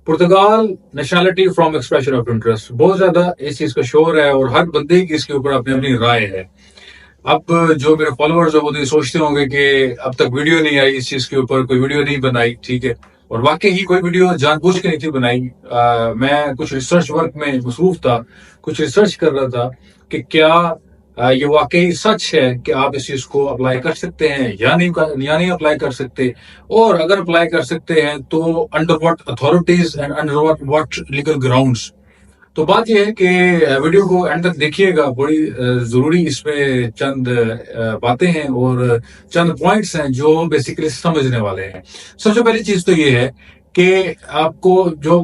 Portugal nationality from expression of interest, बहुत ज्यादा इस चीज का शोर है और हर बंदे की इसके ऊपर अपनी अपनी राय है। अब जो मेरे फॉलोअर्स है वो तो ये सोचते होंगे कि अब तक वीडियो नहीं आई इस चीज के ऊपर, कोई वीडियो नहीं बनाई, ठीक है। और वाकई ही कोई वीडियो जानबूझ के नहीं थी बनाई। मैं कुछ रिसर्च वर्क में मसरूफ था, कुछ रिसर्च कर रहा था कि क्या ये वाकई सच है कि आप इस चीज को अप्लाई कर सकते हैं या नहीं अप्लाई कर सकते, और अगर अप्लाई कर सकते हैं तो under what authorities and under what legal grounds. तो बात यह है कि वीडियो को एंड तक देखिएगा, बड़ी जरूरी इसमें चंद बातें हैं और चंद पॉइंट्स हैं जो बेसिकली समझने वाले हैं। सबसे पहली चीज तो ये है कि आपको जो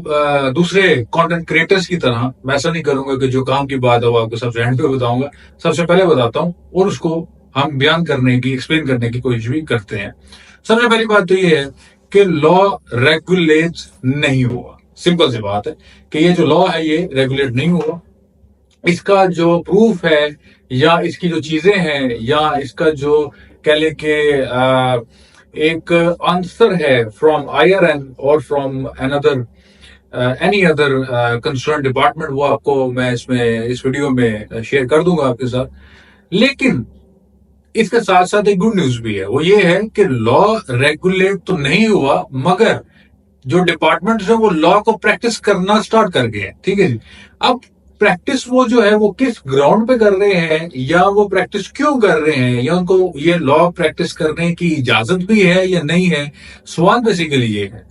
दूसरे कंटेंट क्रिएटर्स की तरह मैं ऐसा नहीं करूंगा कि जो काम की बात है वो आपको सबसे एंड पे बताऊंगा, सबसे पहले बताता हूं और उसको हम बयान करने की, एक्सप्लेन करने की कोशिश भी करते हैं। सबसे पहली बात तो ये है कि लॉ रेगुलेट नहीं हुआ। सिंपल सी बात है कि ये जो लॉ है ये रेगुलेट नहीं हुआ। इसका जो प्रूफ है या इसकी जो चीजें हैं या इसका जो कह ले कि एक आंसर है फ्रॉम IRN और from another any other concern department, वो आपको मैं इसमें इस वीडियो में शेयर कर दूंगा आपके साथ। लेकिन इसके साथ साथ एक गुड न्यूज भी है, वो ये है कि लॉ रेगुलेट तो नहीं हुआ मगर जो डिपार्टमेंट्स है वो लॉ को प्रैक्टिस करना स्टार्ट कर गए, ठीक है जी। अब प्रैक्टिस वो जो है वो किस ग्राउंड पे कर रहे हैं या वो प्रैक्टिस क्यों कर रहे हैं या उनको ये लॉ प्रैक्टिस करने की इजाजत भी है या नहीं है, सवाल बेसिकली ये है।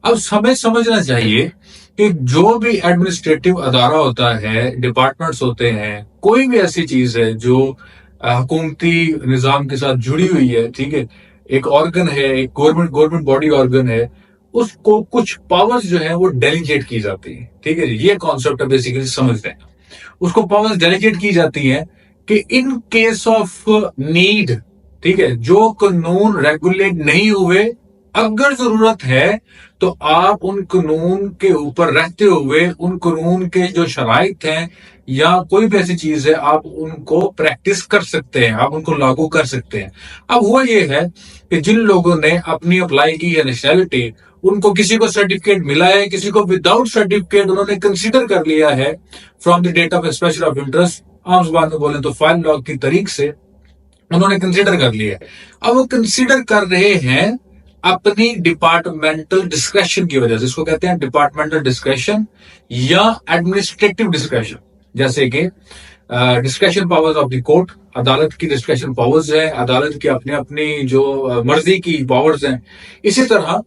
अब हमें समझना चाहिए कि जो भी एडमिनिस्ट्रेटिव अदारा होता है, डिपार्टमेंट्स होते हैं, कोई भी ऐसी चीज है जो हुकूमती निजाम के साथ जुड़ी हुई है, ठीक है, एक ऑर्गन है, एक गवर्नमेंट बॉडी ऑर्गन है, उसको कुछ पावर्स जो है वो डेलीगेट की जाती है, ठीक है जी। ये कॉन्सेप्ट बेसिकली समझते हैं। उसको पावर्स डेलीगेट की जाती है कि इन केस ऑफ नीड, ठीक है, जो कानून रेगुलेट नहीं हुए, अगर जरूरत है तो आप उन कानून के ऊपर रहते हुए उन कानून के जो शराइत हैं या कोई भी ऐसी चीज है आप उनको प्रैक्टिस कर सकते हैं, आप उनको लागू कर सकते हैं। अब हुआ ये है कि जिन लोगों ने अपनी अप्लाई की है नेशनलिटी, उनको किसी को सर्टिफिकेट मिला है, किसी को विदाउट सर्टिफिकेट उन्होंने कंसीडर कर लिया है from the date of expression of interest, आम जुबान में बोले तो फाइल लॉग की तारीख से उन्होंने कंसीडर कर लिया है। अब वो कंसीडर कर रहे हैं अपनी डिपार्टमेंटल डिस्क्रेशन की वजह से, इसको कहते हैं डिपार्टमेंटल डिस्क्रेशन या एडमिनिस्ट्रेटिव डिस्क्रेशन। जैसे कि discretion powers of the court, अदालत की डिस्क्रेशन पावर्स है, अदालत की अपनी अपनी जो मर्जी की पावर्स हैं। इसी तरह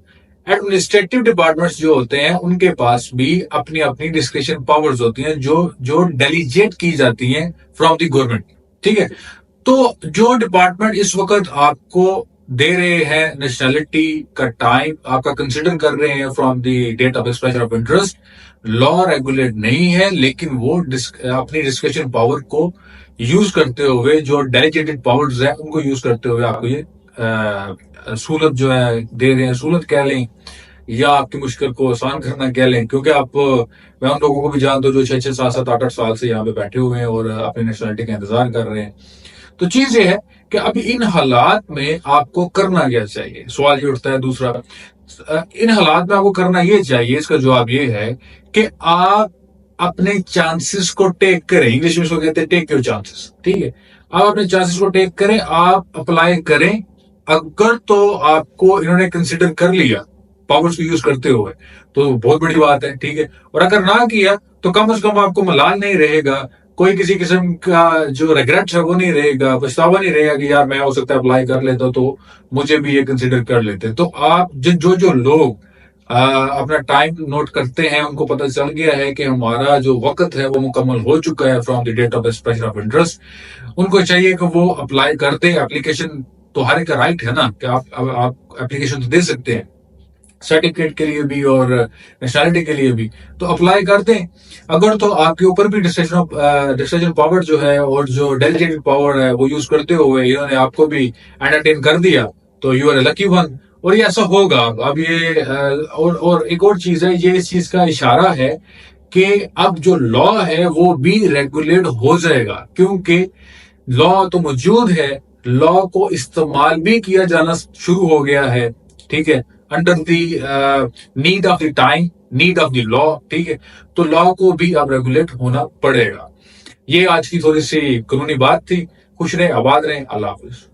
एडमिनिस्ट्रेटिव डिपार्टमेंट्स जो होते हैं उनके पास भी अपनी अपनी डिस्क्रेशन पावर्स होती हैं जो डेलीगेट की जाती हैं फ्रॉम द गवर्नमेंट, ठीक है। तो जो डिपार्टमेंट इस वक्त आपको दे रहे हैं नेशनलिटी का टाइम, आपका कंसिडर कर रहे हैं from the date of expression of interest, law regulate नहीं है, लेकिन वो अपनी डिस्क्रिप्शन पावर को यूज करते हुए, जो डेलीगेटेड पावर्स है उनको यूज करते हुए आपको ये सहूलत जो है दे रहे हैं। सहूलत कह लें या आपकी मुश्किल को आसान करना कह लें, क्योंकि मैं उन लोगों को भी जानता हूँ जो 6-6, 7-7, 8-8 साल से यहाँ पे बैठे हुए हैं और अपनी नेशनलिटी का इंतजार कर रहे हैं। तो चीज ये है कि अभी इन हालात में आपको करना क्या चाहिए, सवाल ये उठता है। दूसरा, इन हालात में आपको करना ये चाहिए, इसका जवाब ये है कि आप अपने चांसेस को टेक करें। इंग्लिश में इसको कहते हैं टेक योर चांसेस, ठीक है। आप अपने चांसेस को टेक करें, आप अप्लाई करें। अगर तो आपको इन्होंने कंसिडर कर लिया पावर्स को यूज करते हुए तो बहुत बड़ी बात है, ठीक है। और अगर ना किया तो कम से कम आपको मलाल नहीं रहेगा, कोई किसी किस्म का जो रिग्रेट है वो नहीं रहेगा, पछतावा नहीं रहेगा कि यार मैं हो सकता है अप्लाई कर लेता तो मुझे भी ये कंसिडर कर लेते। तो आप जो लोग अपना टाइम नोट करते हैं उनको पता चल गया है कि हमारा जो वक्त है वो मुकम्मल हो चुका है from the date of expression of interest, उनको चाहिए कि वो अप्लाई कर दे। एप्लीकेशन तो हर एक का राइट है ना कि आप एप्लीकेशन तो दे सकते हैं सर्टिफिकेट के लिए भी और नेशनलिटी के लिए भी, तो अप्लाई कर दें। अगर तो आपके ऊपर भी डिस्क्रिप्शन पावर जो है और जो डेलीगेटेड पावर है वो यूज करते हुए इन्होंने आपको भी एंटरटेन कर दिया तो you are a lucky one, और ये ऐसा होगा। अब ये और एक और चीज है, ये इस चीज का इशारा है कि अब जो लॉ है वो भी रेगुलेट हो जाएगा, क्योंकि लॉ तो मौजूद है, लॉ को इस्तेमाल भी किया जाना शुरू हो गया है, ठीक है, under the need of the time. Need of the law, ठीक है, तो लॉ को भी अब रेगुलेट होना पड़ेगा. ये आज की थोड़ी सी कानूनी बात थी. खुश रहें, आबाद रहें, अल्लाह हाफिज.